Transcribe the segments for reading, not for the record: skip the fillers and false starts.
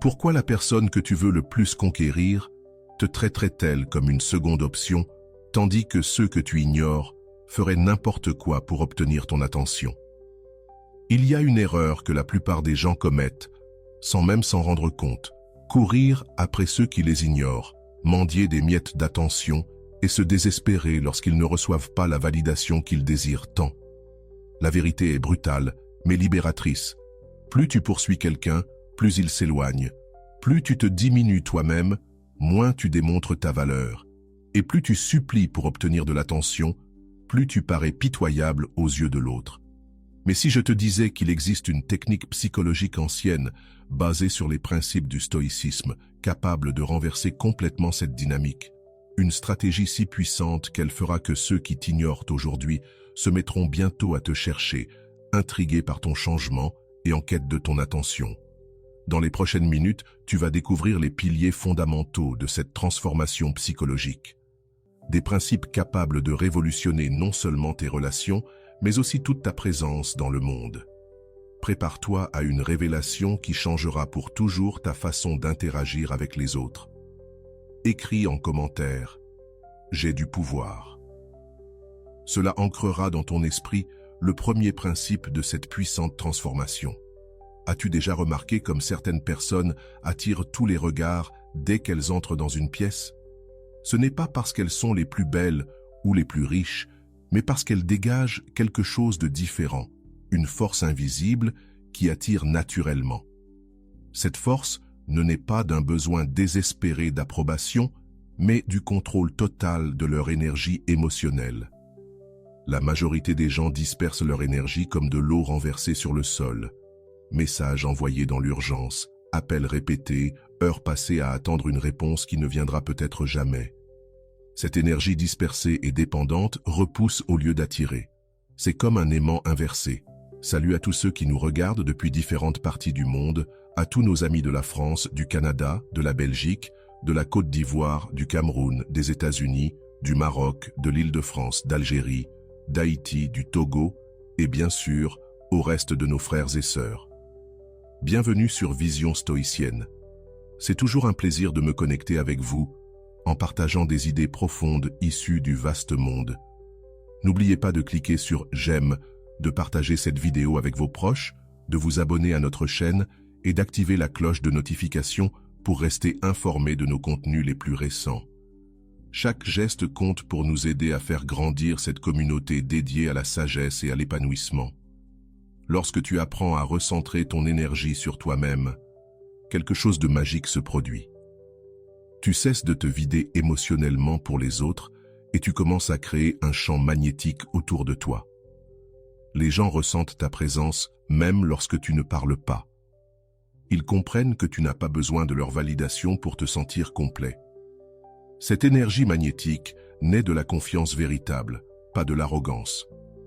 Pourquoi la personne que tu veux le plus conquérir te traiterait-elle comme une seconde option, tandis que ceux que tu ignores feraient n'importe quoi pour obtenir ton attention? Il y a une erreur que la plupart des gens commettent, sans même s'en rendre compte: courir après ceux qui les ignorent, mendier des miettes d'attention et se désespérer lorsqu'ils ne reçoivent pas la validation qu'ils désirent tant. La vérité est brutale, mais libératrice. Plus tu poursuis quelqu'un, plus il s'éloigne. Plus tu te diminues toi-même, moins tu démontres ta valeur. Et plus tu supplies pour obtenir de l'attention, plus tu parais pitoyable aux yeux de l'autre. Mais si je te disais qu'il existe une technique psychologique ancienne, basée sur les principes du stoïcisme, capable de renverser complètement cette dynamique, une stratégie si puissante qu'elle fera que ceux qui t'ignorent aujourd'hui se mettront bientôt à te chercher, intrigués par ton changement et en quête de ton attention. Dans les prochaines minutes, tu vas découvrir les piliers fondamentaux de cette transformation psychologique. Des principes capables de révolutionner non seulement tes relations, mais aussi toute ta présence dans le monde. Prépare-toi à une révélation qui changera pour toujours ta façon d'interagir avec les autres. Écris en commentaire « J'ai du pouvoir ». Cela ancrera dans ton esprit le premier principe de cette puissante transformation. As-tu déjà remarqué comme certaines personnes attirent tous les regards dès qu'elles entrent dans une pièce? Ce n'est pas parce qu'elles sont les plus belles ou les plus riches, mais parce qu'elles dégagent quelque chose de différent, une force invisible qui attire naturellement. Cette force ne naît pas d'un besoin désespéré d'approbation, mais du contrôle total de leur énergie émotionnelle. La majorité des gens dispersent leur énergie comme de l'eau renversée sur le sol. Messages envoyés dans l'urgence, appels répétés, heures passées à attendre une réponse qui ne viendra peut-être jamais. Cette énergie dispersée et dépendante repousse au lieu d'attirer. C'est comme un aimant inversé. Salut à tous ceux qui nous regardent depuis différentes parties du monde, à tous nos amis de la France, du Canada, de la Belgique, de la Côte d'Ivoire, du Cameroun, des États-Unis, du Maroc, de l'Île-de-France, d'Algérie, d'Haïti, du Togo et bien sûr au reste de nos frères et sœurs. Bienvenue sur Vision Stoïcienne. C'est toujours un plaisir de me connecter avec vous en partageant des idées profondes issues du vaste monde. N'oubliez pas de cliquer sur « J'aime », de partager cette vidéo avec vos proches, de vous abonner à notre chaîne et d'activer la cloche de notification pour rester informé de nos contenus les plus récents. Chaque geste compte pour nous aider à faire grandir cette communauté dédiée à la sagesse et à l'épanouissement. Lorsque tu apprends à recentrer ton énergie sur toi-même, quelque chose de magique se produit. Tu cesses de te vider émotionnellement pour les autres et tu commences à créer un champ magnétique autour de toi. Les gens ressentent ta présence même lorsque tu ne parles pas. Ils comprennent que tu n'as pas besoin de leur validation pour te sentir complet. Cette énergie magnétique naît de la confiance véritable, pas de l'arrogance.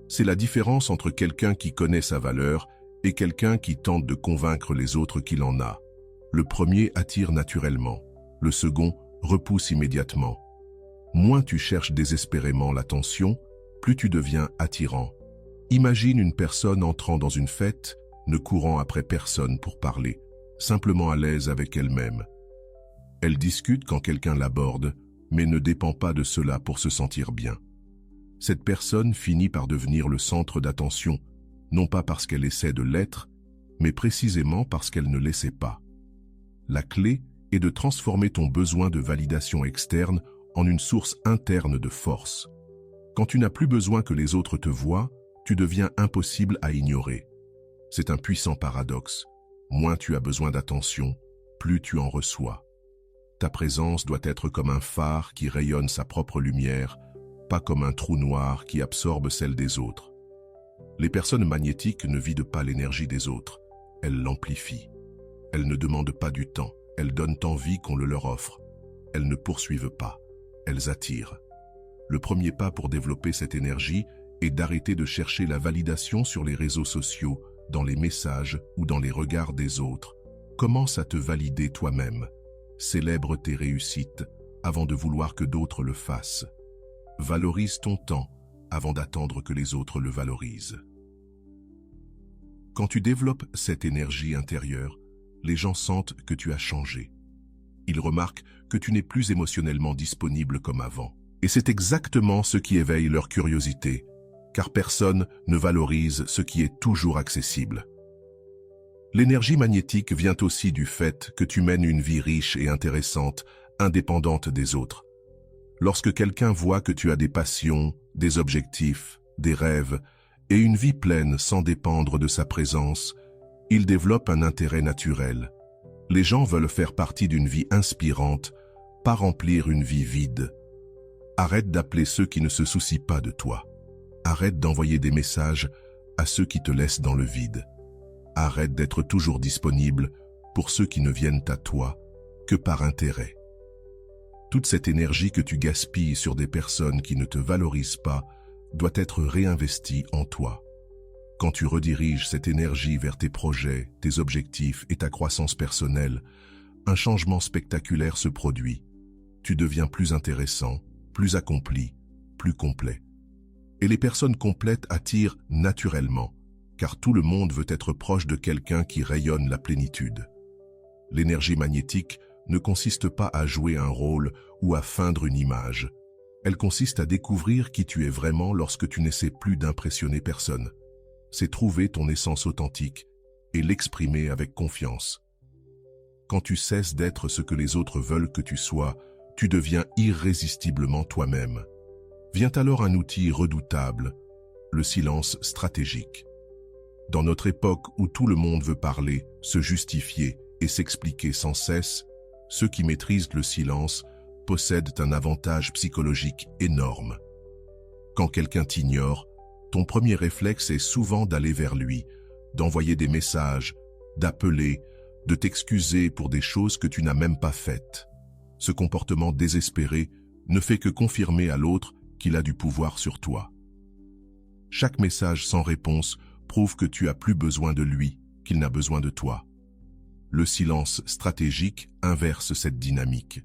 C'est la différence entre quelqu'un qui connaît sa valeur et quelqu'un qui tente de convaincre les autres qu'il en a. Le premier attire naturellement, le second repousse immédiatement. Moins tu cherches désespérément l'attention, plus tu deviens attirant. Imagine une personne entrant dans une fête, ne courant après personne pour parler, simplement à l'aise avec elle-même. Elle discute quand quelqu'un l'aborde, mais ne dépend pas de cela pour se sentir bien. Cette personne finit par devenir le centre d'attention, non pas parce qu'elle essaie de l'être, mais précisément parce qu'elle ne l'essaie pas. La clé est de transformer ton besoin de validation externe en une source interne de force. Quand tu n'as plus besoin que les autres te voient, tu deviens impossible à ignorer. C'est un puissant paradoxe. Moins tu as besoin d'attention, plus tu en reçois. Ta présence doit être comme un phare qui rayonne sa propre lumière, pas comme un trou noir qui absorbe celle des autres. Les personnes magnétiques ne vident pas l'énergie des autres, elles l'amplifient. Elles ne demandent pas du temps, elles donnent envie qu'on le leur offre. Elles ne poursuivent pas, elles attirent. Le premier pas pour développer cette énergie est d'arrêter de chercher la validation sur les réseaux sociaux, dans les messages ou dans les regards des autres. Commence à te valider toi-même. Célèbre tes réussites avant de vouloir que d'autres le fassent. Valorise ton temps avant d'attendre que les autres le valorisent. Quand tu développes cette énergie intérieure, les gens sentent que tu as changé. Ils remarquent que tu n'es plus émotionnellement disponible comme avant. Et c'est exactement ce qui éveille leur curiosité, car personne ne valorise ce qui est toujours accessible. L'énergie magnétique vient aussi du fait que tu mènes une vie riche et intéressante, indépendante des autres. Lorsque quelqu'un voit que tu as des passions, des objectifs, des rêves et une vie pleine sans dépendre de sa présence, il développe un intérêt naturel. Les gens veulent faire partie d'une vie inspirante, pas remplir une vie vide. Arrête d'appeler ceux qui ne se soucient pas de toi. Arrête d'envoyer des messages à ceux qui te laissent dans le vide. Arrête d'être toujours disponible pour ceux qui ne viennent à toi que par intérêt. Toute cette énergie que tu gaspilles sur des personnes qui ne te valorisent pas doit être réinvestie en toi. Quand tu rediriges cette énergie vers tes projets, tes objectifs et ta croissance personnelle, un changement spectaculaire se produit. Tu deviens plus intéressant, plus accompli, plus complet. Et les personnes complètes attirent naturellement, car tout le monde veut être proche de quelqu'un qui rayonne la plénitude. L'énergie magnétique ne consiste pas à jouer un rôle ou à feindre une image. Elle consiste à découvrir qui tu es vraiment lorsque tu n'essaies plus d'impressionner personne. C'est trouver ton essence authentique et l'exprimer avec confiance. Quand tu cesses d'être ce que les autres veulent que tu sois, tu deviens irrésistiblement toi-même. Vient alors un outil redoutable, le silence stratégique. Dans notre époque où tout le monde veut parler, se justifier et s'expliquer sans cesse, ceux qui maîtrisent le silence possèdent un avantage psychologique énorme. Quand quelqu'un t'ignore, ton premier réflexe est souvent d'aller vers lui, d'envoyer des messages, d'appeler, de t'excuser pour des choses que tu n'as même pas faites. Ce comportement désespéré ne fait que confirmer à l'autre qu'il a du pouvoir sur toi. Chaque message sans réponse prouve que tu as plus besoin de lui, qu'il n'a besoin de toi. Le silence stratégique inverse cette dynamique.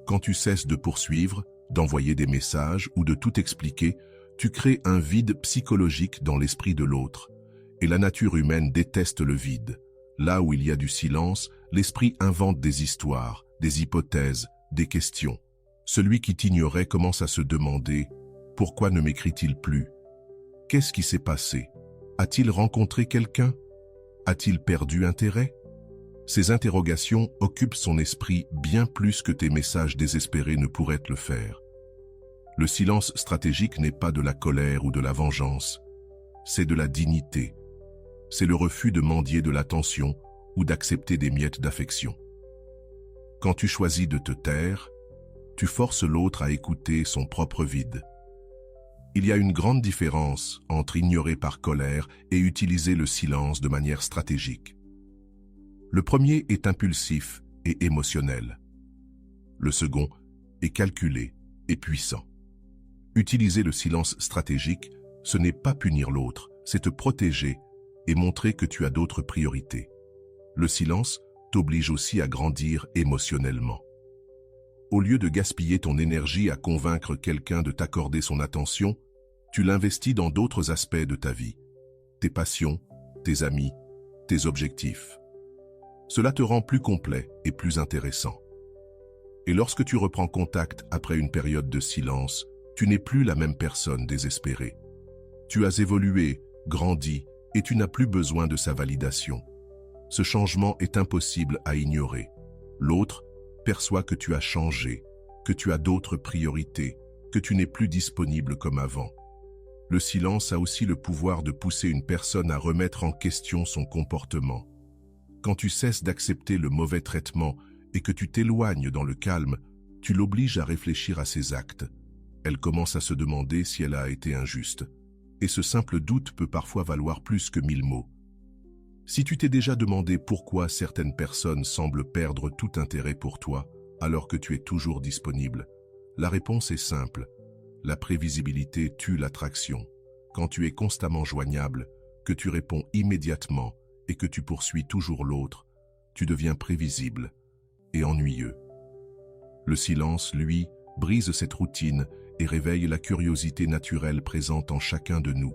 Quand tu cesses de poursuivre, d'envoyer des messages ou de tout expliquer, tu crées un vide psychologique dans l'esprit de l'autre. Et la nature humaine déteste le vide. Là où il y a du silence, l'esprit invente des histoires, des hypothèses, des questions. Celui qui t'ignorait commence à se demander « Pourquoi ne m'écrit-il plus ? Qu'est-ce qui s'est passé ? A-t-il rencontré quelqu'un ? A-t-il perdu intérêt ?» Ces interrogations occupent son esprit bien plus que tes messages désespérés ne pourraient te le faire. Le silence stratégique n'est pas de la colère ou de la vengeance, c'est de la dignité. C'est le refus de mendier de l'attention ou d'accepter des miettes d'affection. Quand tu choisis de te taire, tu forces l'autre à écouter son propre vide. Il y a une grande différence entre ignorer par colère et utiliser le silence de manière stratégique. Le premier est impulsif et émotionnel. Le second est calculé et puissant. Utiliser le silence stratégique, ce n'est pas punir l'autre, c'est te protéger et montrer que tu as d'autres priorités. Le silence t'oblige aussi à grandir émotionnellement. Au lieu de gaspiller ton énergie à convaincre quelqu'un de t'accorder son attention, tu l'investis dans d'autres aspects de ta vie, tes passions, tes amis, tes objectifs. Cela te rend plus complet et plus intéressant. Et lorsque tu reprends contact après une période de silence, tu n'es plus la même personne désespérée. Tu as évolué, grandi, et tu n'as plus besoin de sa validation. Ce changement est impossible à ignorer. L'autre perçoit que tu as changé, que tu as d'autres priorités, que tu n'es plus disponible comme avant. Le silence a aussi le pouvoir de pousser une personne à remettre en question son comportement. Quand tu cesses d'accepter le mauvais traitement et que tu t'éloignes dans le calme, tu l'obliges à réfléchir à ses actes. Elle commence à se demander si elle a été injuste. Et ce simple doute peut parfois valoir plus que 1000 mots. Si tu t'es déjà demandé pourquoi certaines personnes semblent perdre tout intérêt pour toi, alors que tu es toujours disponible, la réponse est simple. La prévisibilité tue l'attraction. Quand tu es constamment joignable, que tu réponds immédiatement et que tu poursuis toujours l'autre, tu deviens prévisible et ennuyeux. Le silence, lui, brise cette routine et réveille la curiosité naturelle présente en chacun de nous.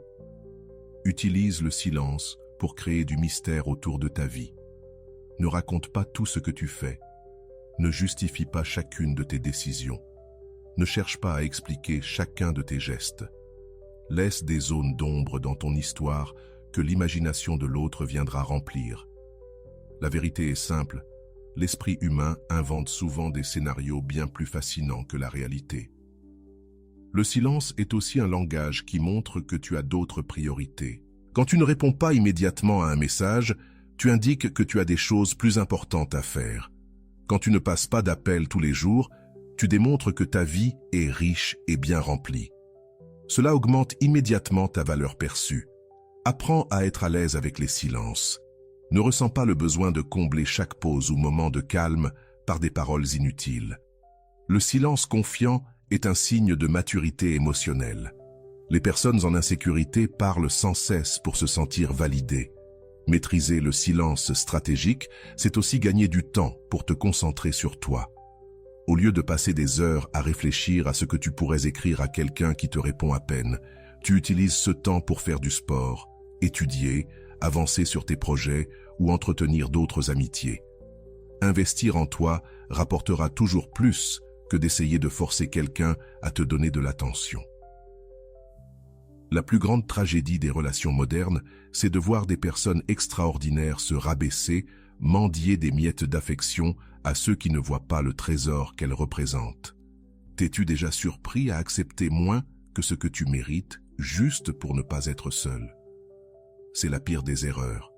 Utilise le silence pour créer du mystère autour de ta vie. Ne raconte pas tout ce que tu fais. Ne justifie pas chacune de tes décisions. Ne cherche pas à expliquer chacun de tes gestes. Laisse des zones d'ombre dans ton histoire que l'imagination de l'autre viendra remplir. La vérité est simple, l'esprit humain invente souvent des scénarios bien plus fascinants que la réalité. Le silence est aussi un langage qui montre que tu as d'autres priorités. Quand tu ne réponds pas immédiatement à un message, tu indiques que tu as des choses plus importantes à faire. Quand tu ne passes pas d'appel tous les jours, tu démontres que ta vie est riche et bien remplie. Cela augmente immédiatement ta valeur perçue. Apprends à être à l'aise avec les silences. Ne ressens pas le besoin de combler chaque pause ou moment de calme par des paroles inutiles. Le silence confiant est un signe de maturité émotionnelle. Les personnes en insécurité parlent sans cesse pour se sentir validées. Maîtriser le silence stratégique, c'est aussi gagner du temps pour te concentrer sur toi. Au lieu de passer des heures à réfléchir à ce que tu pourrais écrire à quelqu'un qui te répond à peine, tu utilises ce temps pour faire du sport, étudier, avancer sur tes projets ou entretenir d'autres amitiés. Investir en toi rapportera toujours plus que d'essayer de forcer quelqu'un à te donner de l'attention. La plus grande tragédie des relations modernes, c'est de voir des personnes extraordinaires se rabaisser, mendier des miettes d'affection à ceux qui ne voient pas le trésor qu'elles représentent. T'es-tu déjà surpris à accepter moins que ce que tu mérites, juste pour ne pas être seul? C'est la pire des erreurs.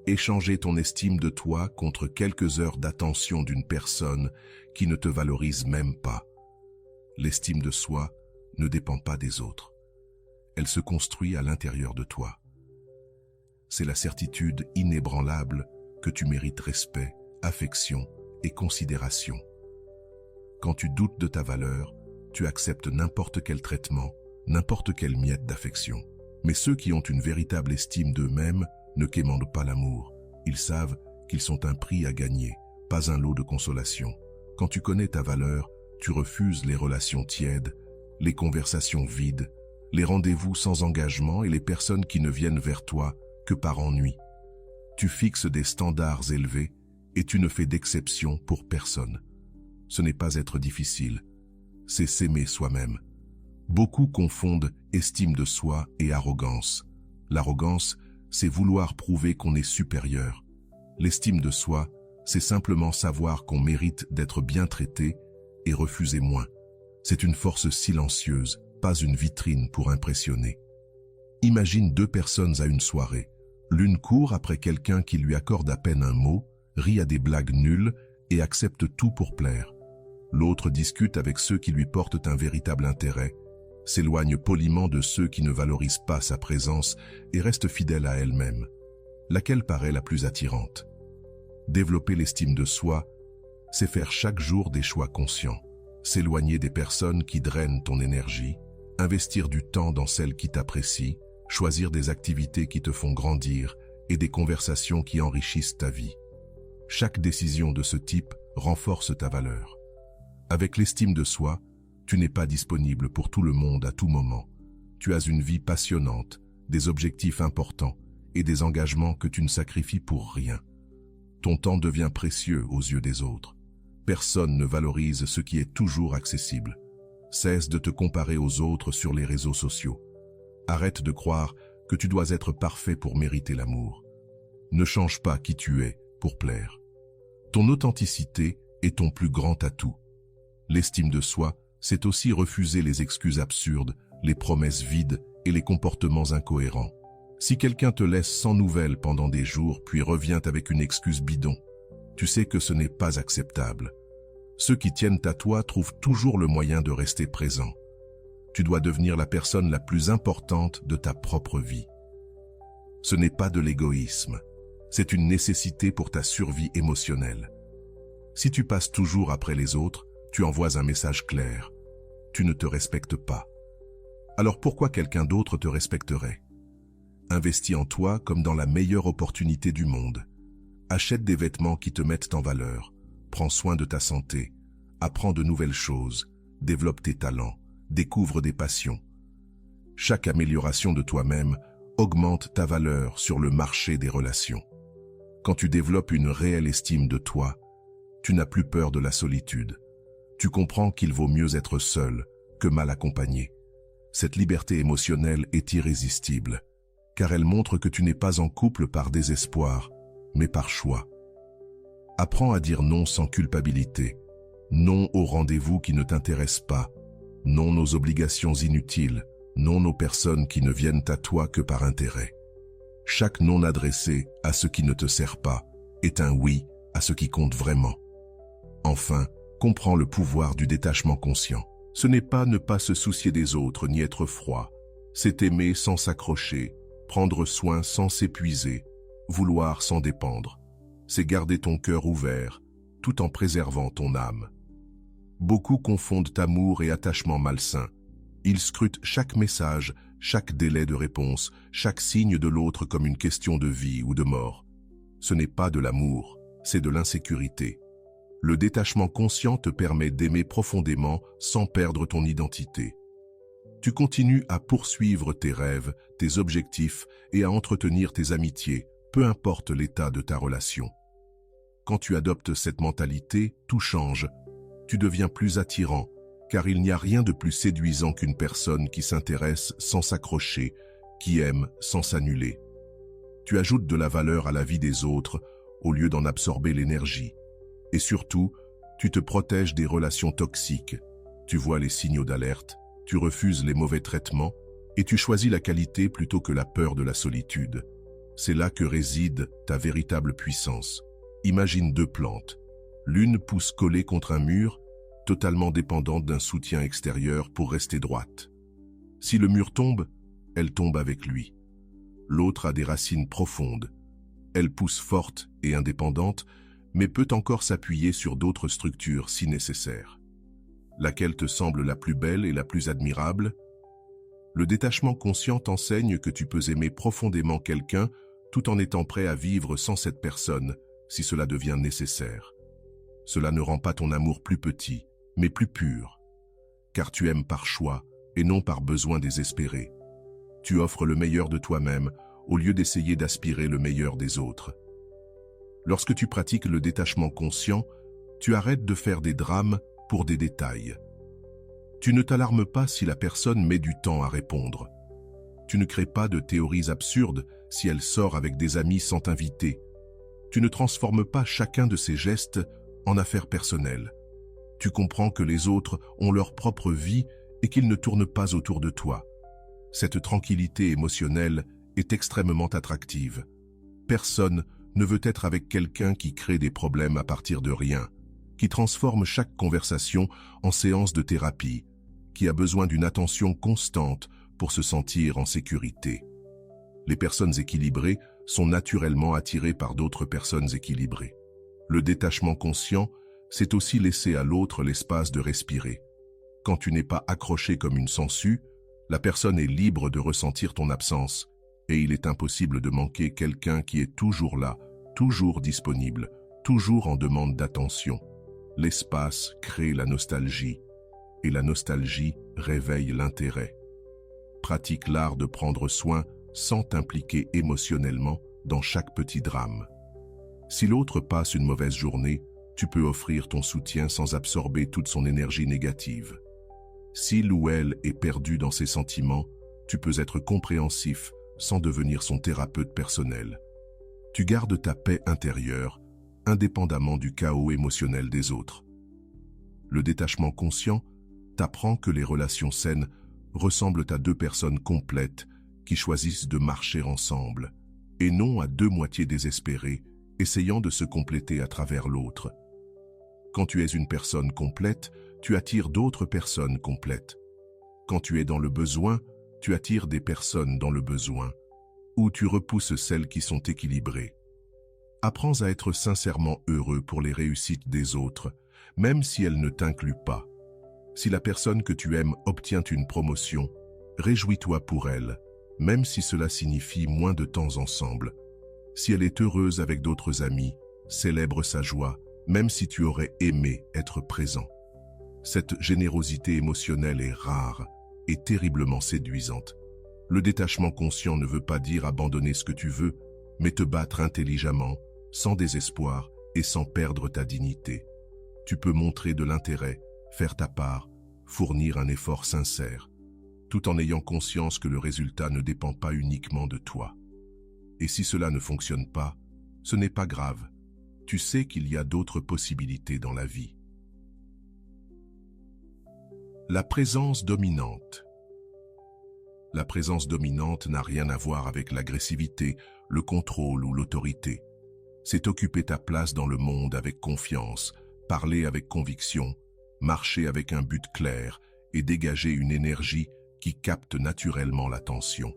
Échanger ton estime de toi contre quelques heures d'attention d'une personne qui ne te valorise même pas. L'estime de soi ne dépend pas des autres. Elle se construit à l'intérieur de toi. C'est la certitude inébranlable que tu mérites respect, affection et considération. Quand tu doutes de ta valeur, tu acceptes n'importe quel traitement, n'importe quelle miette d'affection. Mais ceux qui ont une véritable estime d'eux-mêmes ne quémandent pas l'amour. Ils savent qu'ils sont un prix à gagner, pas un lot de consolation. Quand tu connais ta valeur, tu refuses les relations tièdes, les conversations vides, les rendez-vous sans engagement et les personnes qui ne viennent vers toi que par ennui. Tu fixes des standards élevés et tu ne fais d'exception pour personne. Ce n'est pas être difficile, c'est s'aimer soi-même. Beaucoup confondent estime de soi et arrogance. L'arrogance, c'est vouloir prouver qu'on est supérieur. L'estime de soi, c'est simplement savoir qu'on mérite d'être bien traité et refuser moins. C'est une force silencieuse, pas une vitrine pour impressionner. Imagine deux personnes à une soirée. L'une court après quelqu'un qui lui accorde à peine un mot, rit à des blagues nulles et accepte tout pour plaire. L'autre discute avec ceux qui lui portent un véritable intérêt, s'éloigne poliment de ceux qui ne valorisent pas sa présence et reste fidèle à elle-même. Laquelle paraît la plus attirante? Développer l'estime de soi, c'est faire chaque jour des choix conscients, s'éloigner des personnes qui drainent ton énergie, investir du temps dans celles qui t'apprécient, choisir des activités qui te font grandir et des conversations qui enrichissent ta vie. Chaque décision de ce type renforce ta valeur. Avec l'estime de soi, tu n'es pas disponible pour tout le monde à tout moment. Tu as une vie passionnante, des objectifs importants et des engagements que tu ne sacrifies pour rien. Ton temps devient précieux aux yeux des autres. Personne ne valorise ce qui est toujours accessible. Cesse de te comparer aux autres sur les réseaux sociaux. Arrête de croire que tu dois être parfait pour mériter l'amour. Ne change pas qui tu es pour plaire. Ton authenticité est ton plus grand atout. L'estime de soi, c'est aussi refuser les excuses absurdes, les promesses vides et les comportements incohérents. Si quelqu'un te laisse sans nouvelles pendant des jours puis revient avec une excuse bidon, tu sais que ce n'est pas acceptable. Ceux qui tiennent à toi trouvent toujours le moyen de rester présent. Tu dois devenir la personne la plus importante de ta propre vie. Ce n'est pas de l'égoïsme, c'est une nécessité pour ta survie émotionnelle. Si tu passes toujours après les autres, tu envoies un message clair. Tu ne te respectes pas. Alors pourquoi quelqu'un d'autre te respecterait? Investis en toi comme dans la meilleure opportunité du monde. Achète des vêtements qui te mettent en valeur. Prends soin de ta santé. Apprends de nouvelles choses. Développe tes talents. Découvre des passions. Chaque amélioration de toi-même augmente ta valeur sur le marché des relations. Quand tu développes une réelle estime de toi, tu n'as plus peur de la solitude. Tu comprends qu'il vaut mieux être seul que mal accompagné. Cette liberté émotionnelle est irrésistible, car elle montre que tu n'es pas en couple par désespoir, mais par choix. Apprends à dire non sans culpabilité, non aux rendez-vous qui ne t'intéressent pas, non aux obligations inutiles, non aux personnes qui ne viennent à toi que par intérêt. Chaque non adressé à ce qui ne te sert pas est un oui à ce qui compte vraiment. Enfin, comprends le pouvoir du détachement conscient. Ce n'est pas ne pas se soucier des autres ni être froid. C'est aimer sans s'accrocher, prendre soin sans s'épuiser, vouloir sans dépendre. C'est garder ton cœur ouvert, tout en préservant ton âme. Beaucoup confondent amour et attachement malsain. Ils scrutent chaque message, chaque délai de réponse, chaque signe de l'autre comme une question de vie ou de mort. Ce n'est pas de l'amour, c'est de l'insécurité. Le détachement conscient te permet d'aimer profondément sans perdre ton identité. Tu continues à poursuivre tes rêves, tes objectifs et à entretenir tes amitiés, peu importe l'état de ta relation. Quand tu adoptes cette mentalité, tout change. Tu deviens plus attirant, car il n'y a rien de plus séduisant qu'une personne qui s'intéresse sans s'accrocher, qui aime sans s'annuler. Tu ajoutes de la valeur à la vie des autres au lieu d'en absorber l'énergie. Et surtout, tu te protèges des relations toxiques. Tu vois les signaux d'alerte, tu refuses les mauvais traitements et tu choisis la qualité plutôt que la peur de la solitude. C'est là que réside ta véritable puissance. Imagine deux plantes. L'une pousse collée contre un mur, totalement dépendante d'un soutien extérieur pour rester droite. Si le mur tombe, elle tombe avec lui. L'autre a des racines profondes. Elle pousse forte et indépendante, mais peut encore s'appuyer sur d'autres structures si nécessaire. Laquelle te semble la plus belle et la plus admirable? Le détachement conscient t'enseigne que tu peux aimer profondément quelqu'un tout en étant prêt à vivre sans cette personne si cela devient nécessaire. Cela ne rend pas ton amour plus petit, mais plus pur, car tu aimes par choix et non par besoin désespéré. Tu offres le meilleur de toi-même au lieu d'essayer d'aspirer le meilleur des autres. Lorsque tu pratiques le détachement conscient, tu arrêtes de faire des drames pour des détails. Tu ne t'alarmes pas si la personne met du temps à répondre. Tu ne crées pas de théories absurdes si elle sort avec des amis sans t'inviter. Tu ne transformes pas chacun de ses gestes en affaires personnelles. Tu comprends que les autres ont leur propre vie et qu'ils ne tournent pas autour de toi. Cette tranquillité émotionnelle est extrêmement attractive. Personne ne veut être avec quelqu'un qui crée des problèmes à partir de rien, qui transforme chaque conversation en séance de thérapie, qui a besoin d'une attention constante pour se sentir en sécurité. Les personnes équilibrées sont naturellement attirées par d'autres personnes équilibrées. Le détachement conscient, c'est aussi laisser à l'autre l'espace de respirer. Quand tu n'es pas accroché comme une sangsue, la personne est libre de ressentir ton absence, et il est impossible de manquer quelqu'un qui est toujours là, toujours disponible, toujours en demande d'attention. L'espace crée la nostalgie, et la nostalgie réveille l'intérêt. Pratique l'art de prendre soin sans t'impliquer émotionnellement dans chaque petit drame. Si l'autre passe une mauvaise journée, tu peux offrir ton soutien sans absorber toute son énergie négative. S'il ou elle est perdu dans ses sentiments, tu peux être compréhensif sans devenir son thérapeute personnel. Tu gardes ta paix intérieure, indépendamment du chaos émotionnel des autres. Le détachement conscient t'apprend que les relations saines ressemblent à deux personnes complètes qui choisissent de marcher ensemble, et non à deux moitiés désespérées, essayant de se compléter à travers l'autre. Quand tu es une personne complète, tu attires d'autres personnes complètes. Quand tu es dans le besoin, tu attires des personnes dans le besoin, ou tu repousses celles qui sont équilibrées. Apprends à être sincèrement heureux pour les réussites des autres, même si elles ne t'incluent pas. Si la personne que tu aimes obtient une promotion, réjouis-toi pour elle, même si cela signifie moins de temps ensemble. Si elle est heureuse avec d'autres amis, célèbre sa joie, même si tu aurais aimé être présent. Cette générosité émotionnelle est rare et terriblement séduisante. Le détachement conscient ne veut pas dire abandonner ce que tu veux, mais te battre intelligemment, sans désespoir et sans perdre ta dignité. Tu peux montrer de l'intérêt, faire ta part, fournir un effort sincère, tout en ayant conscience que le résultat ne dépend pas uniquement de toi. Et si cela ne fonctionne pas, ce n'est pas grave. Tu sais qu'il y a d'autres possibilités dans la vie. La présence dominante. La présence dominante n'a rien à voir avec l'agressivité, le contrôle ou l'autorité. C'est occuper ta place dans le monde avec confiance, parler avec conviction, marcher avec un but clair et dégager une énergie qui capte naturellement l'attention.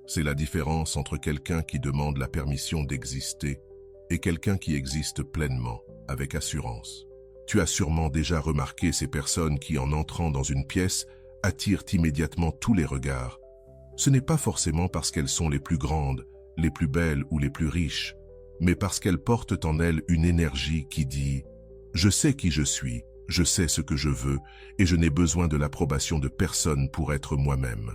C'est la différence entre quelqu'un qui demande la permission d'exister et quelqu'un qui existe pleinement, avec assurance. Tu as sûrement déjà remarqué ces personnes qui, en entrant dans une pièce, attirent immédiatement tous les regards. Ce n'est pas forcément parce qu'elles sont les plus grandes, les plus belles ou les plus riches, mais parce qu'elles portent en elles une énergie qui dit « Je sais qui je suis, je sais ce que je veux, et je n'ai besoin de l'approbation de personne pour être moi-même. »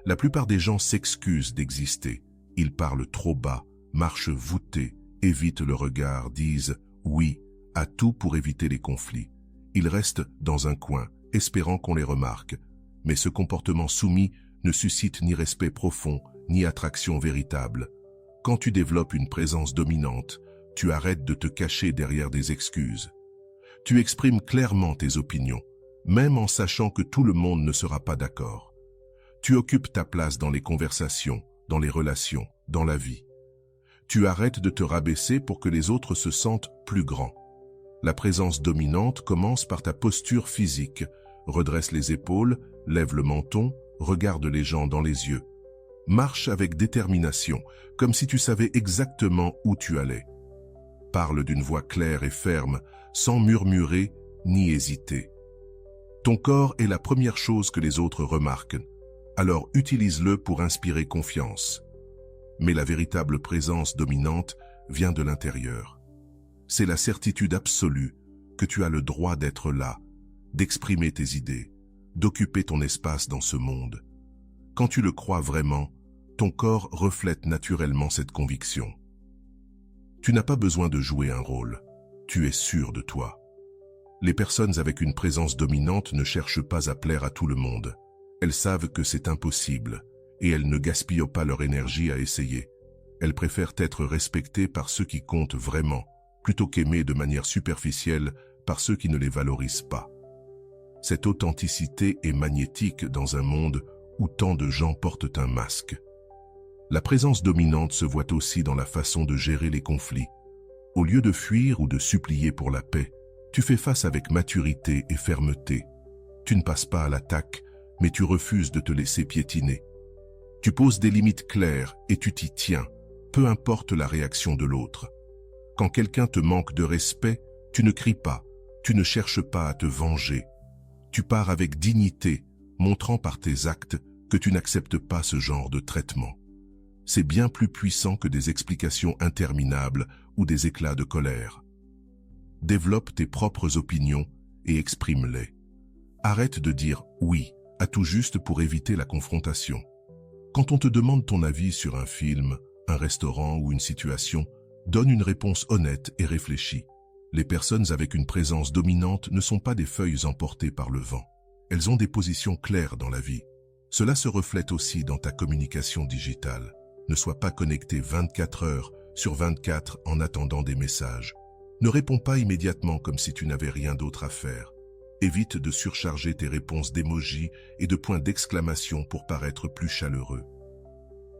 La plupart des gens s'excusent d'exister. Ils parlent trop bas, marchent voûtés, évitent le regard, disent « oui » à tout pour éviter les conflits. Ils restent dans un coin, espérant qu'on les remarque. Mais ce comportement soumis ne suscite ni respect profond, ni attraction véritable. Quand tu développes une présence dominante, tu arrêtes de te cacher derrière des excuses. Tu exprimes clairement tes opinions, même en sachant que tout le monde ne sera pas d'accord. Tu occupes ta place dans les conversations, dans les relations, dans la vie. Tu arrêtes de te rabaisser pour que les autres se sentent plus grands. La présence dominante commence par ta posture physique. Redresse les épaules, lève le menton, regarde les gens dans les yeux. Marche avec détermination, comme si tu savais exactement où tu allais. Parle d'une voix claire et ferme, sans murmurer ni hésiter. Ton corps est la première chose que les autres remarquent, alors utilise-le pour inspirer confiance. Mais la véritable présence dominante vient de l'intérieur. C'est la certitude absolue que tu as le droit d'être là, d'exprimer tes idées, d'occuper ton espace dans ce monde. Quand tu le crois vraiment, ton corps reflète naturellement cette conviction. Tu n'as pas besoin de jouer un rôle, tu es sûr de toi. Les personnes avec une présence dominante ne cherchent pas à plaire à tout le monde. Elles savent que c'est impossible, et elles ne gaspillent pas leur énergie à essayer. Elles préfèrent être respectées par ceux qui comptent vraiment, plutôt qu'aimées de manière superficielle par ceux qui ne les valorisent pas. Cette authenticité est magnétique dans un monde où tant de gens portent un masque. La présence dominante se voit aussi dans la façon de gérer les conflits. Au lieu de fuir ou de supplier pour la paix, tu fais face avec maturité et fermeté. Tu ne passes pas à l'attaque, mais tu refuses de te laisser piétiner. Tu poses des limites claires et tu t'y tiens, peu importe la réaction de l'autre. Quand quelqu'un te manque de respect, tu ne cries pas, tu ne cherches pas à te venger. Tu pars avec dignité, montrant par tes actes que tu n'acceptes pas ce genre de traitement. C'est bien plus puissant que des explications interminables ou des éclats de colère. Développe tes propres opinions et exprime-les. Arrête de dire « oui » à tout juste pour éviter la confrontation. Quand on te demande ton avis sur un film, un restaurant ou une situation, donne une réponse honnête et réfléchie. Les personnes avec une présence dominante ne sont pas des feuilles emportées par le vent. Elles ont des positions claires dans la vie. Cela se reflète aussi dans ta communication digitale. Ne sois pas connecté 24 heures sur 24 en attendant des messages. Ne réponds pas immédiatement comme si tu n'avais rien d'autre à faire. Évite de surcharger tes réponses d'émojis et de points d'exclamation pour paraître plus chaleureux.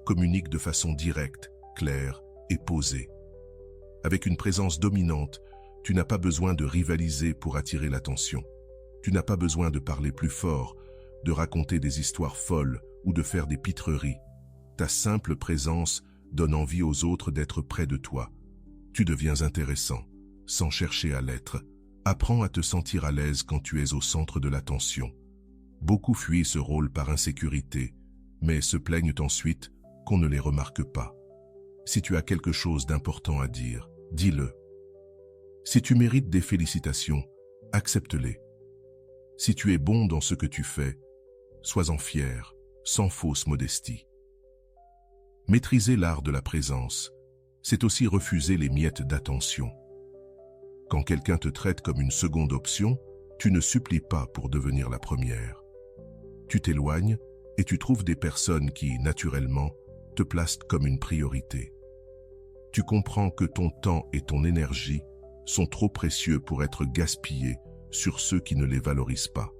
Communique de façon directe, claire et posée. Avec une présence dominante, tu n'as pas besoin de rivaliser pour attirer l'attention. Tu n'as pas besoin de parler plus fort, de raconter des histoires folles ou de faire des pitreries. Ta simple présence donne envie aux autres d'être près de toi. Tu deviens intéressant, sans chercher à l'être. Apprends à te sentir à l'aise quand tu es au centre de l'attention. Beaucoup fuient ce rôle par insécurité, mais se plaignent ensuite qu'on ne les remarque pas. Si tu as quelque chose d'important à dire, dis-le. Si tu mérites des félicitations, accepte-les. Si tu es bon dans ce que tu fais, sois-en fier, sans fausse modestie. Maîtriser l'art de la présence, C'est aussi refuser les miettes d'attention. Quand quelqu'un te traite comme une seconde option, tu ne supplies pas pour devenir la première. Tu t'éloignes et tu trouves des personnes qui, naturellement, te placent comme une priorité. Tu comprends que ton temps et ton énergie sont trop précieux pour être gaspillés sur ceux qui ne les valorisent pas.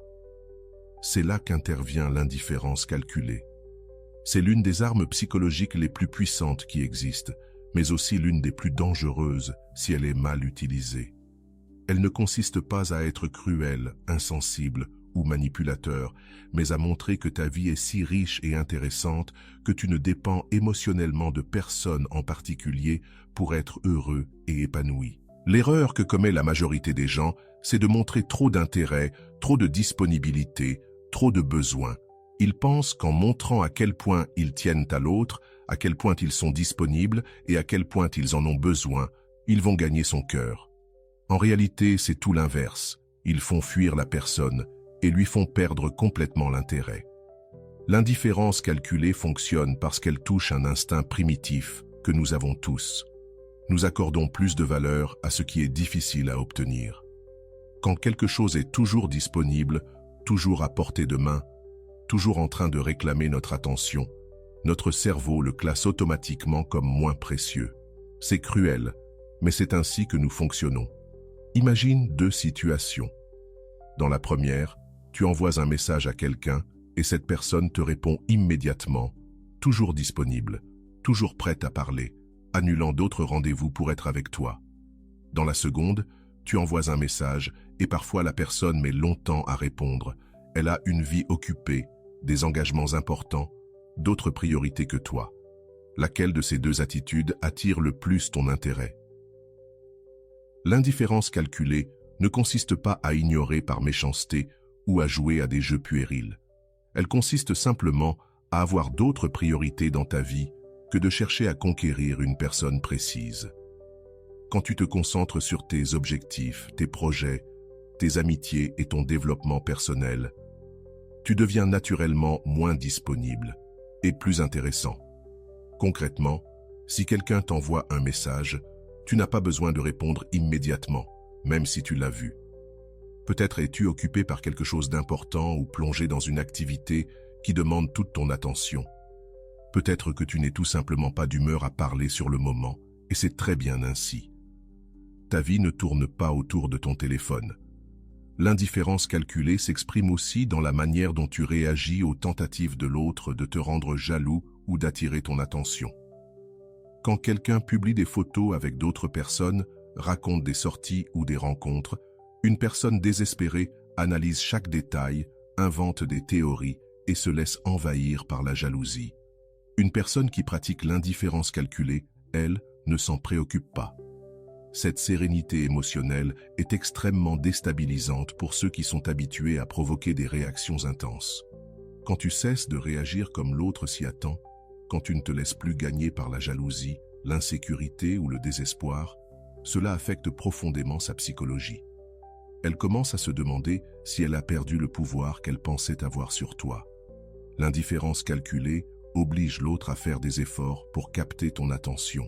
C'est là qu'intervient l'indifférence calculée. C'est l'une des armes psychologiques les plus puissantes qui existent, mais aussi l'une des plus dangereuses si elle est mal utilisée. Elle ne consiste pas à être cruel, insensible ou manipulateur, mais à montrer que ta vie est si riche et intéressante que tu ne dépends émotionnellement de personne en particulier pour être heureux et épanoui. L'erreur que commet la majorité des gens, c'est de montrer trop d'intérêt, trop de disponibilité, trop de besoin. Ils pensent qu'en montrant à quel point ils tiennent à l'autre, à quel point ils sont disponibles et à quel point ils en ont besoin, ils vont gagner son cœur. En réalité, c'est tout l'inverse. Ils font fuir la personne et lui font perdre complètement l'intérêt. L'indifférence calculée fonctionne parce qu'elle touche un instinct primitif que nous avons tous. Nous accordons plus de valeur à ce qui est difficile à obtenir. Quand quelque chose est toujours disponible, toujours à portée de main, toujours en train de réclamer notre attention, notre cerveau le classe automatiquement comme moins précieux. C'est cruel, mais c'est ainsi que nous fonctionnons. Imagine deux situations. Dans la première, tu envoies un message à quelqu'un et cette personne te répond immédiatement, toujours disponible, toujours prête à parler, annulant d'autres rendez-vous pour être avec toi. Dans la seconde, tu envoies un message et parfois la personne met longtemps à répondre. Elle a une vie occupée, des engagements importants, d'autres priorités que toi. Laquelle de ces deux attitudes attire le plus ton intérêt? L'indifférence calculée ne consiste pas à ignorer par méchanceté ou à jouer à des jeux puérils. Elle consiste simplement à avoir d'autres priorités dans ta vie que de chercher à conquérir une personne précise. Quand tu te concentres sur tes objectifs, tes projets, tes amitiés et ton développement personnel, tu deviens naturellement moins disponible et plus intéressant. Concrètement, si quelqu'un t'envoie un message, tu n'as pas besoin de répondre immédiatement, même si tu l'as vu. Peut-être es-tu occupé par quelque chose d'important ou plongé dans une activité qui demande toute ton attention. Peut-être que tu n'es tout simplement pas d'humeur à parler sur le moment, et c'est très bien ainsi. Ta vie ne tourne pas autour de ton téléphone. L'indifférence calculée s'exprime aussi dans la manière dont tu réagis aux tentatives de l'autre de te rendre jaloux ou d'attirer ton attention. Quand quelqu'un publie des photos avec d'autres personnes, raconte des sorties ou des rencontres, une personne désespérée analyse chaque détail, invente des théories et se laisse envahir par la jalousie. Une personne qui pratique l'indifférence calculée, elle, ne s'en préoccupe pas. Cette sérénité émotionnelle est extrêmement déstabilisante pour ceux qui sont habitués à provoquer des réactions intenses. Quand tu cesses de réagir comme l'autre s'y attend, quand tu ne te laisses plus gagner par la jalousie, l'insécurité ou le désespoir, cela affecte profondément sa psychologie. Elle commence à se demander si elle a perdu le pouvoir qu'elle pensait avoir sur toi. L'indifférence calculée oblige l'autre à faire des efforts pour capter ton attention.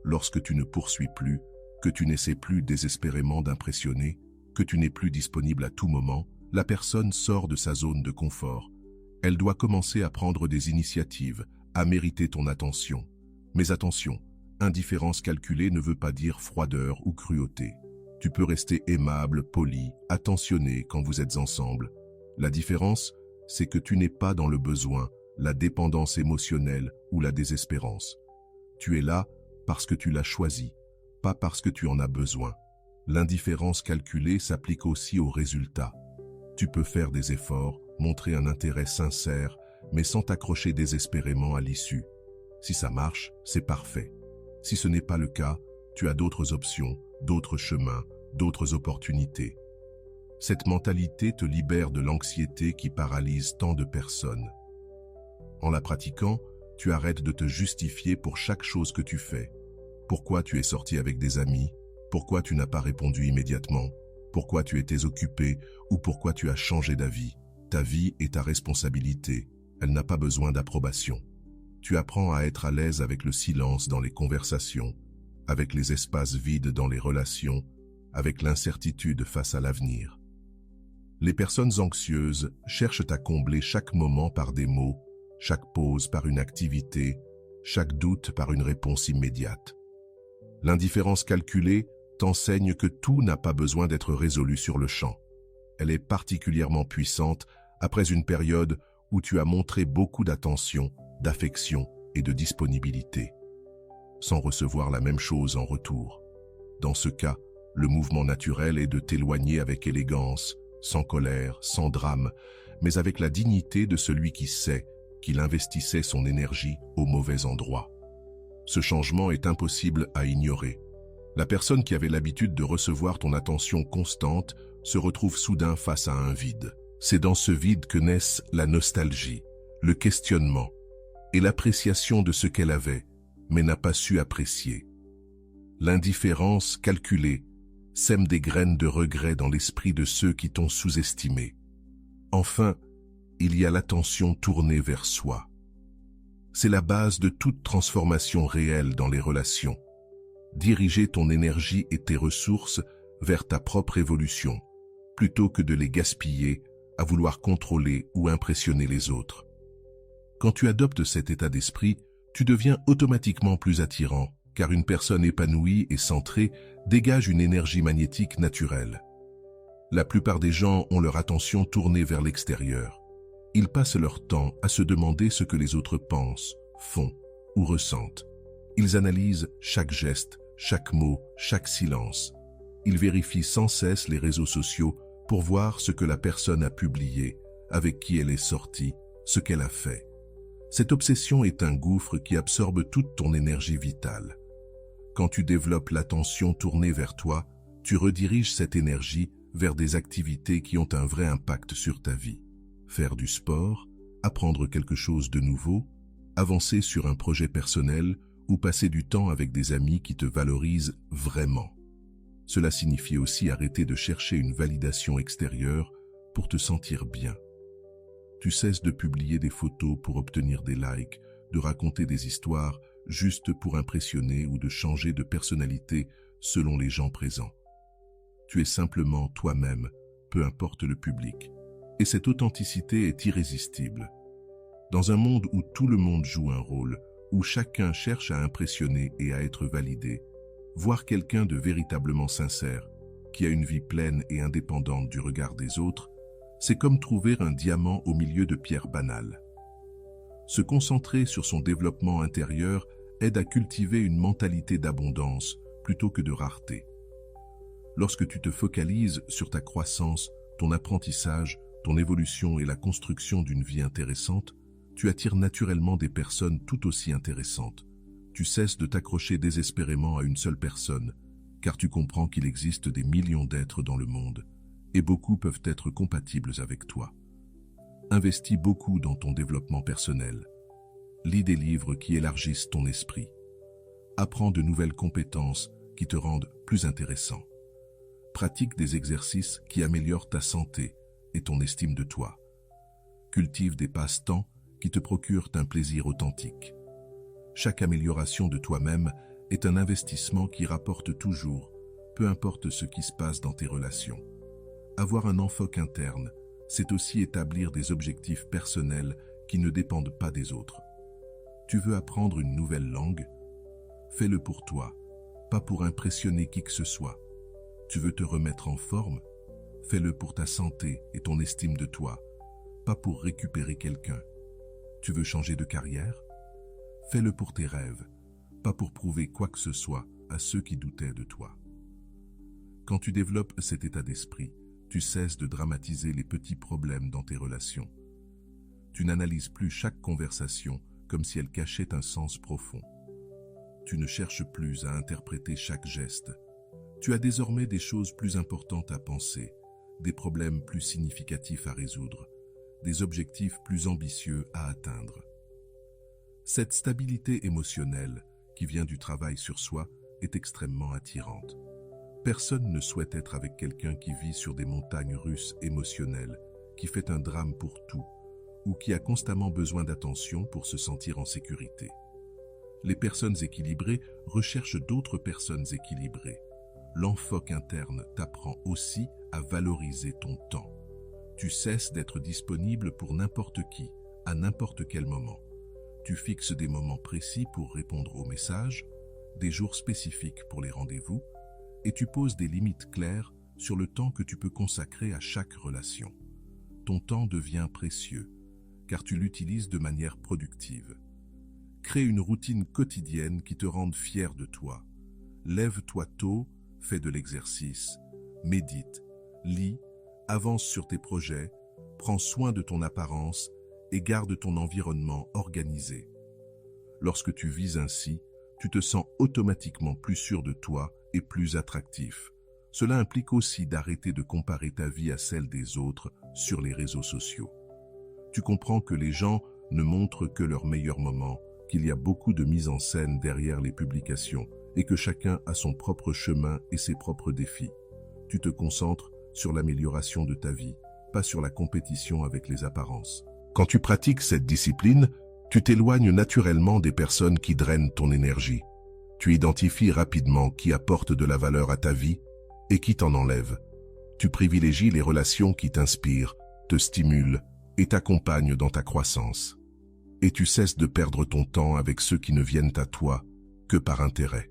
Lorsque tu ne poursuis plus, que tu n'essaies plus désespérément d'impressionner, que tu n'es plus disponible à tout moment, la personne sort de sa zone de confort. Elle doit commencer à prendre des initiatives, à mériter ton attention. Mais attention, indifférence calculée ne veut pas dire froideur ou cruauté. Tu peux rester aimable, poli, attentionné quand vous êtes ensemble. La différence, c'est que tu n'es pas dans le besoin, la dépendance émotionnelle ou la désespérance. Tu es là parce que tu l'as choisi, pas parce que tu en as besoin. L'indifférence calculée s'applique aussi aux résultats. Tu peux faire des efforts, montrer un intérêt sincère, mais sans t'accrocher désespérément à l'issue. Si ça marche, c'est parfait. Si ce n'est pas le cas, tu as d'autres options, d'autres chemins, d'autres opportunités. Cette mentalité te libère de l'anxiété qui paralyse tant de personnes. En la pratiquant, tu arrêtes de te justifier pour chaque chose que tu fais. Pourquoi tu es sorti avec des amis? Pourquoi tu n'as pas répondu immédiatement? Pourquoi tu étais occupé? Ou pourquoi tu as changé d'avis? Ta vie est ta responsabilité. Elle n'a pas besoin d'approbation. Tu apprends à être à l'aise avec le silence dans les conversations, avec les espaces vides dans les relations, avec l'incertitude face à l'avenir. Les personnes anxieuses cherchent à combler chaque moment par des mots, chaque pause par une activité, chaque doute par une réponse immédiate. L'indifférence calculée t'enseigne que tout n'a pas besoin d'être résolu sur le champ. Elle est particulièrement puissante après une période où tu as montré beaucoup d'attention, d'affection et de disponibilité, sans recevoir la même chose en retour. Dans ce cas, le mouvement naturel est de t'éloigner avec élégance, sans colère, sans drame, mais avec la dignité de celui qui sait qu'il investissait son énergie au mauvais endroit. Ce changement est impossible à ignorer. La personne qui avait l'habitude de recevoir ton attention constante se retrouve soudain face à un vide. C'est dans ce vide que naissent la nostalgie, le questionnement et l'appréciation de ce qu'elle avait, mais n'a pas su apprécier. L'indifférence calculée sème des graines de regret dans l'esprit de ceux qui t'ont sous-estimé. Enfin, il y a l'attention tournée vers soi. C'est la base de toute transformation réelle dans les relations. Diriger ton énergie et tes ressources vers ta propre évolution, plutôt que de les gaspiller à vouloir contrôler ou impressionner les autres. Quand tu adoptes cet état d'esprit, tu deviens automatiquement plus attirant, car une personne épanouie et centrée dégage une énergie magnétique naturelle. La plupart des gens ont leur attention tournée vers l'extérieur. Ils passent leur temps à se demander ce que les autres pensent, font ou ressentent. Ils analysent chaque geste, chaque mot, chaque silence. Ils vérifient sans cesse les réseaux sociaux pour voir ce que la personne a publié, avec qui elle est sortie, ce qu'elle a fait. Cette obsession est un gouffre qui absorbe toute ton énergie vitale. Quand tu développes l'attention tournée vers toi, tu rediriges cette énergie vers des activités qui ont un vrai impact sur ta vie. Faire du sport, apprendre quelque chose de nouveau, avancer sur un projet personnel ou passer du temps avec des amis qui te valorisent vraiment. Cela signifie aussi arrêter de chercher une validation extérieure pour te sentir bien. Tu cesses de publier des photos pour obtenir des likes, de raconter des histoires juste pour impressionner ou de changer de personnalité selon les gens présents. Tu es simplement toi-même, peu importe le public. Et cette authenticité est irrésistible. Dans un monde où tout le monde joue un rôle, où chacun cherche à impressionner et à être validé, voir quelqu'un de véritablement sincère, qui a une vie pleine et indépendante du regard des autres, c'est comme trouver un diamant au milieu de pierres banales. Se concentrer sur son développement intérieur aide à cultiver une mentalité d'abondance plutôt que de rareté. Lorsque tu te focalises sur ta croissance, ton apprentissage, ton évolution et la construction d'une vie intéressante, tu attires naturellement des personnes tout aussi intéressantes. Tu cesses de t'accrocher désespérément à une seule personne, car tu comprends qu'il existe des millions d'êtres dans le monde, et beaucoup peuvent être compatibles avec toi. Investis beaucoup dans ton développement personnel. Lis des livres qui élargissent ton esprit. Apprends de nouvelles compétences qui te rendent plus intéressant. Pratique des exercices qui améliorent ta santé et ton estime de toi. Cultive des passe-temps qui te procurent un plaisir authentique. Chaque amélioration de toi-même est un investissement qui rapporte toujours, peu importe ce qui se passe dans tes relations. Avoir un enfoc interne, c'est aussi établir des objectifs personnels qui ne dépendent pas des autres. Tu veux apprendre une nouvelle langue? Fais-le pour toi, pas pour impressionner qui que ce soit. Tu veux te remettre en forme? Fais-le pour ta santé et ton estime de toi, pas pour récupérer quelqu'un. Tu veux changer de carrière? Fais-le pour tes rêves, pas pour prouver quoi que ce soit à ceux qui doutaient de toi. Quand tu développes cet état d'esprit, tu cesses de dramatiser les petits problèmes dans tes relations. Tu n'analyses plus chaque conversation comme si elle cachait un sens profond. Tu ne cherches plus à interpréter chaque geste. Tu as désormais des choses plus importantes à penser, des problèmes plus significatifs à résoudre, des objectifs plus ambitieux à atteindre. Cette stabilité émotionnelle, qui vient du travail sur soi, est extrêmement attirante. Personne ne souhaite être avec quelqu'un qui vit sur des montagnes russes émotionnelles, qui fait un drame pour tout, ou qui a constamment besoin d'attention pour se sentir en sécurité. Les personnes équilibrées recherchent d'autres personnes équilibrées. L'enfoque interne t'apprend aussi à valoriser ton temps. Tu cesses d'être disponible pour n'importe qui, à n'importe quel moment. Tu fixes des moments précis pour répondre aux messages, des jours spécifiques pour les rendez-vous, et tu poses des limites claires sur le temps que tu peux consacrer à chaque relation. Ton temps devient précieux, car tu l'utilises de manière productive. Crée une routine quotidienne qui te rende fier de toi. Lève-toi tôt, fais de l'exercice, médite, lis, avance sur tes projets, prends soin de ton apparence et garde ton environnement organisé. Lorsque tu vis ainsi, tu te sens automatiquement plus sûr de toi et plus attractif. Cela implique aussi d'arrêter de comparer ta vie à celle des autres sur les réseaux sociaux. Tu comprends que les gens ne montrent que leurs meilleurs moments, qu'il y a beaucoup de mise en scène derrière les publications et que chacun a son propre chemin et ses propres défis. Tu te concentres sur l'amélioration de ta vie, pas sur la compétition avec les apparences. Quand tu pratiques cette discipline, tu t'éloignes naturellement des personnes qui drainent ton énergie. Tu identifies rapidement qui apporte de la valeur à ta vie et qui t'en enlève. Tu privilégies les relations qui t'inspirent, te stimulent et t'accompagnent dans ta croissance. Et tu cesses de perdre ton temps avec ceux qui ne viennent à toi que par intérêt.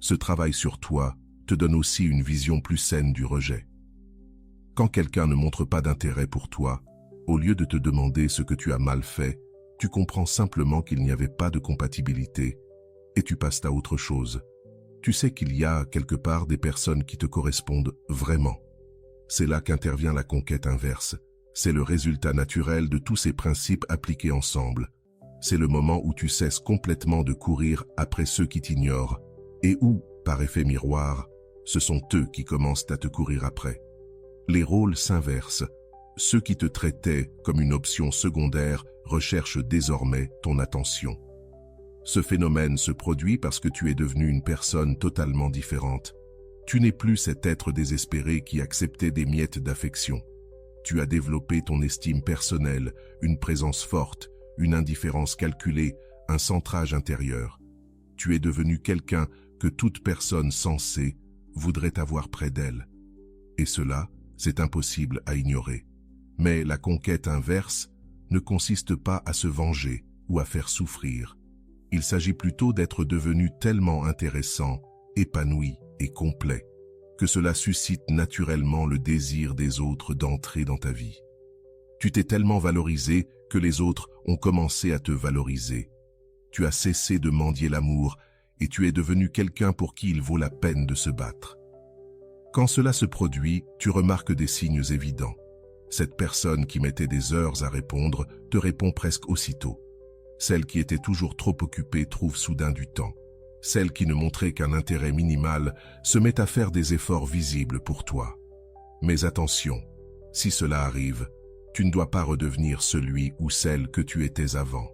Ce travail sur toi te donne aussi une vision plus saine du rejet. Quand quelqu'un ne montre pas d'intérêt pour toi, au lieu de te demander ce que tu as mal fait, tu comprends simplement qu'il n'y avait pas de compatibilité et tu passes à autre chose. Tu sais qu'il y a quelque part des personnes qui te correspondent vraiment. C'est là qu'intervient la conquête inverse. C'est le résultat naturel de tous ces principes appliqués ensemble. C'est le moment où tu cesses complètement de courir après ceux qui t'ignorent et où, par effet miroir, ce sont eux qui commencent à te courir après. Les rôles s'inversent. Ceux qui te traitaient comme une option secondaire recherchent désormais ton attention. Ce phénomène se produit parce que tu es devenu une personne totalement différente. Tu n'es plus cet être désespéré qui acceptait des miettes d'affection. Tu as développé ton estime personnelle, une présence forte, une indifférence calculée, un centrage intérieur. Tu es devenu quelqu'un que toute personne sensée voudrait avoir près d'elle. Et cela, c'est impossible à ignorer. Mais la conquête inverse ne consiste pas à se venger ou à faire souffrir. Il s'agit plutôt d'être devenu tellement intéressant, épanoui et complet, que cela suscite naturellement le désir des autres d'entrer dans ta vie. Tu t'es tellement valorisé que les autres ont commencé à te valoriser. Tu as cessé de mendier l'amour et tu es devenu quelqu'un pour qui il vaut la peine de se battre. Quand cela se produit, tu remarques des signes évidents. Cette personne qui mettait des heures à répondre te répond presque aussitôt. Celle qui était toujours trop occupée trouve soudain du temps. Celle qui ne montrait qu'un intérêt minimal se met à faire des efforts visibles pour toi. Mais attention, si cela arrive, tu ne dois pas redevenir celui ou celle que tu étais avant.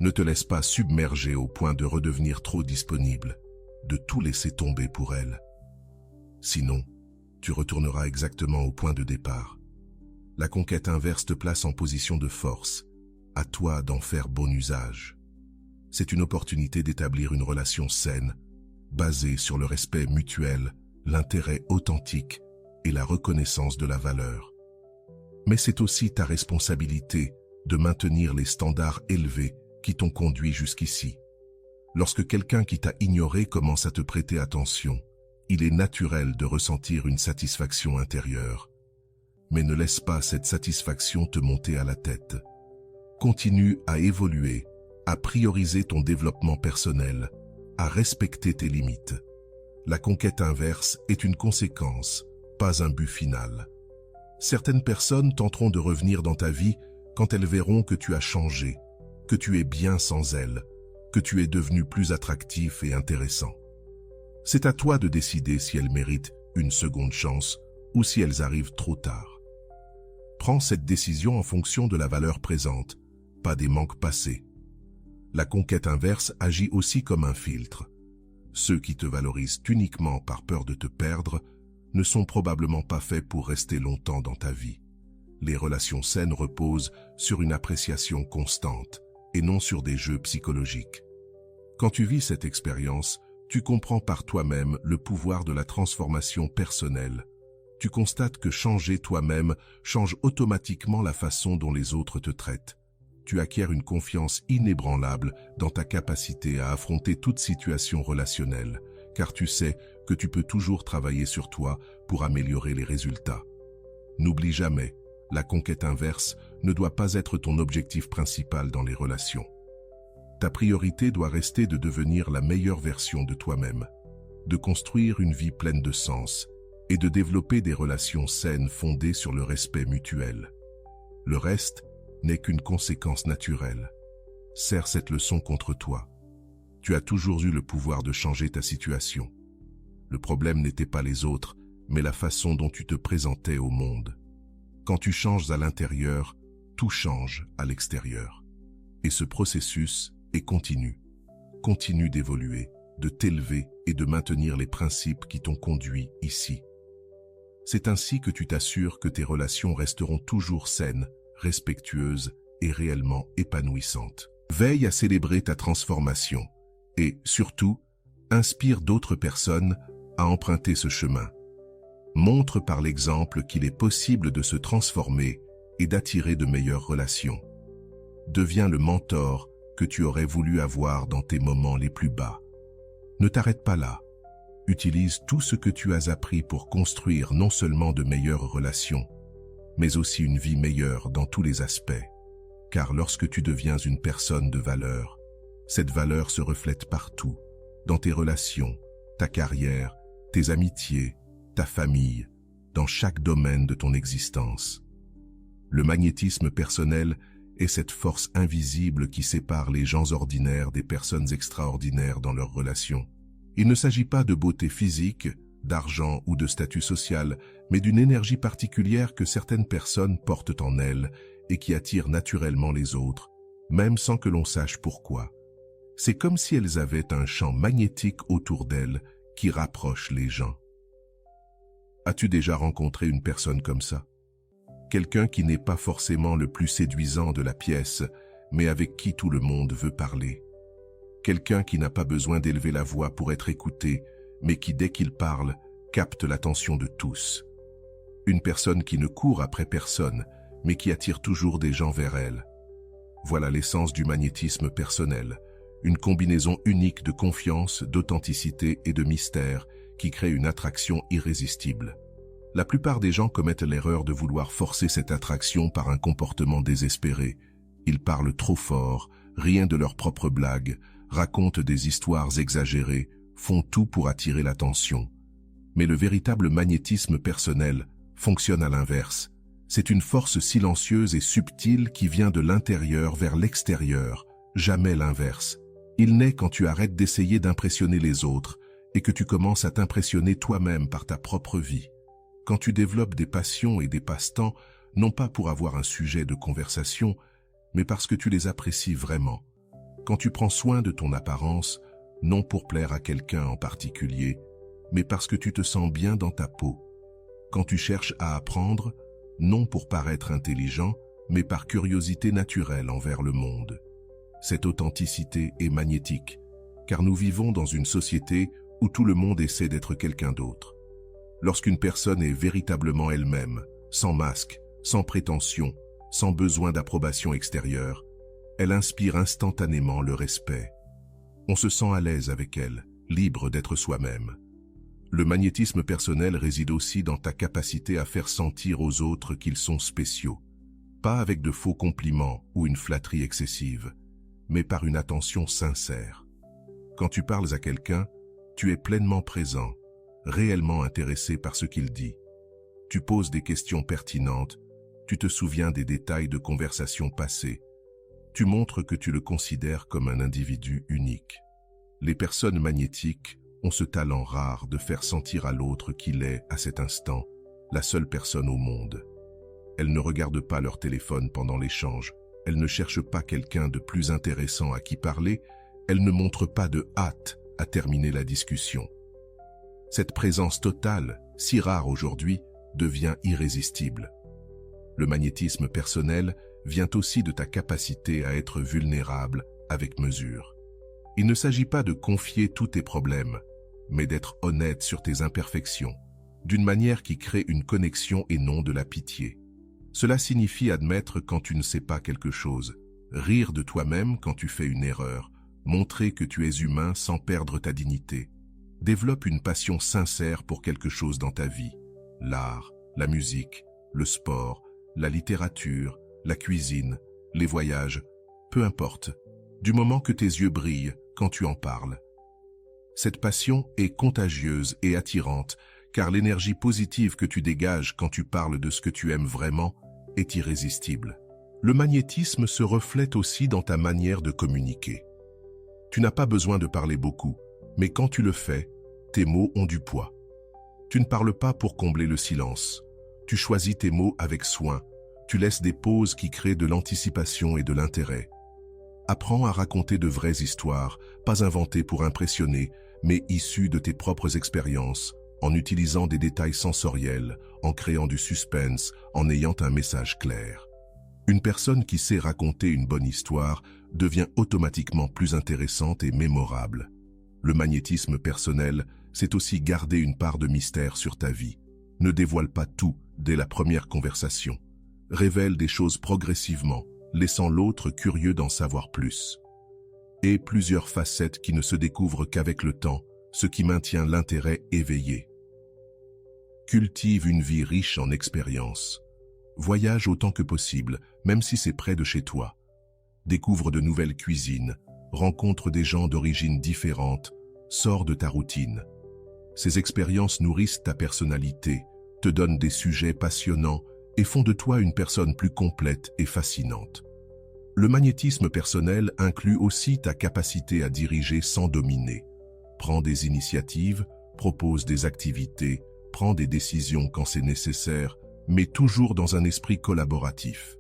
Ne te laisse pas submerger au point de redevenir trop disponible, de tout laisser tomber pour elle. Sinon, tu retourneras exactement au point de départ. La conquête inverse te place en position de force. À toi d'en faire bon usage. C'est une opportunité d'établir une relation saine, basée sur le respect mutuel, l'intérêt authentique et la reconnaissance de la valeur. Mais c'est aussi ta responsabilité de maintenir les standards élevés qui t'ont conduit jusqu'ici. Lorsque quelqu'un qui t'a ignoré commence à te prêter attention, il est naturel de ressentir une satisfaction intérieure. Mais ne laisse pas cette satisfaction te monter à la tête. Continue à évoluer, à prioriser ton développement personnel, à respecter tes limites. La conquête inverse est une conséquence, pas un but final. Certaines personnes tenteront de revenir dans ta vie quand elles verront que tu as changé, que tu es bien sans elles, que tu es devenu plus attractif et intéressant. C'est à toi de décider si elles méritent une seconde chance ou si elles arrivent trop tard. Prends cette décision en fonction de la valeur présente, pas des manques passés. La conquête inverse agit aussi comme un filtre. Ceux qui te valorisent uniquement par peur de te perdre ne sont probablement pas faits pour rester longtemps dans ta vie. Les relations saines reposent sur une appréciation constante, et non sur des jeux psychologiques. Quand tu vis cette expérience, tu comprends par toi-même le pouvoir de la transformation personnelle. Tu constates que changer toi-même change automatiquement la façon dont les autres te traitent. Tu acquiers une confiance inébranlable dans ta capacité à affronter toute situation relationnelle, car tu sais que tu peux toujours travailler sur toi pour améliorer les résultats. N'oublie jamais, la conquête inverse ne doit pas être ton objectif principal dans les relations. Ta priorité doit rester de devenir la meilleure version de toi-même, de construire une vie pleine de sens et de développer des relations saines fondées sur le respect mutuel. Le reste n'est qu'une conséquence naturelle. Serre cette leçon contre toi. Tu as toujours eu le pouvoir de changer ta situation. Le problème n'était pas les autres, mais la façon dont tu te présentais au monde. Quand tu changes à l'intérieur, tout change à l'extérieur. Et ce processus est continu. Continue d'évoluer, de t'élever et de maintenir les principes qui t'ont conduit ici. C'est ainsi que tu t'assures que tes relations resteront toujours saines, respectueuses et réellement épanouissantes. Veille à célébrer ta transformation et, surtout, inspire d'autres personnes à emprunter ce chemin. Montre par l'exemple qu'il est possible de se transformer et d'attirer de meilleures relations. Deviens le mentor que tu aurais voulu avoir dans tes moments les plus bas. Ne t'arrête pas là. Utilise tout ce que tu as appris pour construire non seulement de meilleures relations, mais aussi une vie meilleure dans tous les aspects. Car lorsque tu deviens une personne de valeur, cette valeur se reflète partout, dans tes relations, ta carrière, tes amitiés, ta famille, dans chaque domaine de ton existence. Le magnétisme personnel est cette force invisible qui sépare les gens ordinaires des personnes extraordinaires dans leurs relations. Il ne s'agit pas de beauté physique, d'argent ou de statut social, mais d'une énergie particulière que certaines personnes portent en elles et qui attire naturellement les autres, même sans que l'on sache pourquoi. C'est comme si elles avaient un champ magnétique autour d'elles qui rapproche les gens. As-tu déjà rencontré une personne comme ça? Quelqu'un qui n'est pas forcément le plus séduisant de la pièce, mais avec qui tout le monde veut parler. Quelqu'un qui n'a pas besoin d'élever la voix pour être écouté, mais qui, dès qu'il parle, capte l'attention de tous. Une personne qui ne court après personne, mais qui attire toujours des gens vers elle. Voilà l'essence du magnétisme personnel, une combinaison unique de confiance, d'authenticité et de mystère qui crée une attraction irrésistible. La plupart des gens commettent l'erreur de vouloir forcer cette attraction par un comportement désespéré. Ils parlent trop fort, rient de leurs propres blagues, racontent des histoires exagérées, font tout pour attirer l'attention. Mais le véritable magnétisme personnel fonctionne à l'inverse. C'est une force silencieuse et subtile qui vient de l'intérieur vers l'extérieur, jamais l'inverse. Il naît quand tu arrêtes d'essayer d'impressionner les autres et que tu commences à t'impressionner toi-même par ta propre vie. Quand tu développes des passions et des passe-temps, non pas pour avoir un sujet de conversation, mais parce que tu les apprécies vraiment. Quand tu prends soin de ton apparence, non pour plaire à quelqu'un en particulier, mais parce que tu te sens bien dans ta peau. Quand tu cherches à apprendre, non pour paraître intelligent, mais par curiosité naturelle envers le monde. Cette authenticité est magnétique, car nous vivons dans une société où tout le monde essaie d'être quelqu'un d'autre. Lorsqu'une personne est véritablement elle-même, sans masque, sans prétention, sans besoin d'approbation extérieure, elle inspire instantanément le respect. On se sent à l'aise avec elle, libre d'être soi-même. Le magnétisme personnel réside aussi dans ta capacité à faire sentir aux autres qu'ils sont spéciaux, pas avec de faux compliments ou une flatterie excessive, mais par une attention sincère. Quand tu parles à quelqu'un, tu es pleinement présent, réellement intéressé par ce qu'il dit. Tu poses des questions pertinentes, tu te souviens des détails de conversations passées. Tu montres que tu le considères comme un individu unique. Les personnes magnétiques ont ce talent rare de faire sentir à l'autre qu'il est, à cet instant, la seule personne au monde. Elles ne regardent pas leur téléphone pendant l'échange, elles ne cherchent pas quelqu'un de plus intéressant à qui parler, elles ne montrent pas de hâte à terminer la discussion. Cette présence totale, si rare aujourd'hui, devient irrésistible. Le magnétisme personnel vient aussi de ta capacité à être vulnérable avec mesure. Il ne s'agit pas de confier tous tes problèmes, mais d'être honnête sur tes imperfections, d'une manière qui crée une connexion et non de la pitié. Cela signifie admettre quand tu ne sais pas quelque chose, rire de toi-même quand tu fais une erreur, montrer que tu es humain sans perdre ta dignité. Développe une passion sincère pour quelque chose dans ta vie, l'art, la musique, le sport, la littérature, la cuisine, les voyages, peu importe, du moment que tes yeux brillent quand tu en parles. Cette passion est contagieuse et attirante, car l'énergie positive que tu dégages quand tu parles de ce que tu aimes vraiment est irrésistible. Le magnétisme se reflète aussi dans ta manière de communiquer. Tu n'as pas besoin de parler beaucoup, mais quand tu le fais, tes mots ont du poids. Tu ne parles pas pour combler le silence. Tu choisis tes mots avec soin. Tu laisses des pauses qui créent de l'anticipation et de l'intérêt. Apprends à raconter de vraies histoires, pas inventées pour impressionner, mais issues de tes propres expériences, en utilisant des détails sensoriels, en créant du suspense, en ayant un message clair. Une personne qui sait raconter une bonne histoire devient automatiquement plus intéressante et mémorable. Le magnétisme personnel, c'est aussi garder une part de mystère sur ta vie. Ne dévoile pas tout dès la première conversation. Révèle des choses progressivement, laissant l'autre curieux d'en savoir plus. Et plusieurs facettes qui ne se découvrent qu'avec le temps, ce qui maintient l'intérêt éveillé. Cultive une vie riche en expériences. Voyage autant que possible, même si c'est près de chez toi. Découvre de nouvelles cuisines, rencontre des gens d'origines différentes, sors de ta routine. Ces expériences nourrissent ta personnalité, te donnent des sujets passionnants et font de toi une personne plus complète et fascinante. Le magnétisme personnel inclut aussi ta capacité à diriger sans dominer. Prends des initiatives, propose des activités, prends des décisions quand c'est nécessaire, mais toujours dans un esprit collaboratif.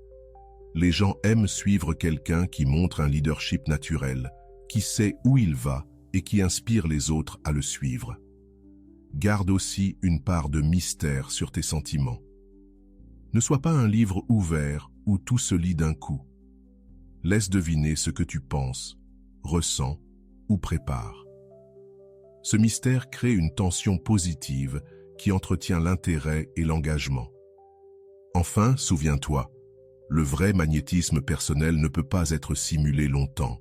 Les gens aiment suivre quelqu'un qui montre un leadership naturel, qui sait où il va et qui inspire les autres à le suivre. Garde aussi une part de mystère sur tes sentiments. Ne sois pas un livre ouvert où tout se lit d'un coup. Laisse deviner ce que tu penses, ressens ou prépares. Ce mystère crée une tension positive qui entretient l'intérêt et l'engagement. Enfin, souviens-toi, le vrai magnétisme personnel ne peut pas être simulé longtemps.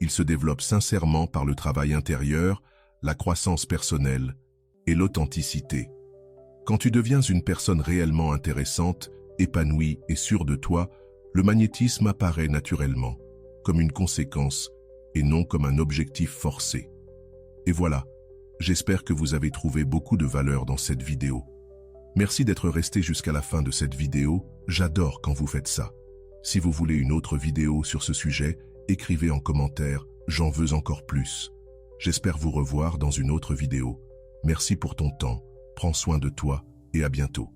Il se développe sincèrement par le travail intérieur, la croissance personnelle et l'authenticité. Quand tu deviens une personne réellement intéressante, épanouie et sûre de toi, le magnétisme apparaît naturellement, comme une conséquence et non comme un objectif forcé. Et voilà, j'espère que vous avez trouvé beaucoup de valeur dans cette vidéo. Merci d'être resté jusqu'à la fin de cette vidéo, j'adore quand vous faites ça. Si vous voulez une autre vidéo sur ce sujet, écrivez en commentaire « J'en veux encore plus ». J'espère vous revoir dans une autre vidéo. Merci pour ton temps, prends soin de toi et à bientôt.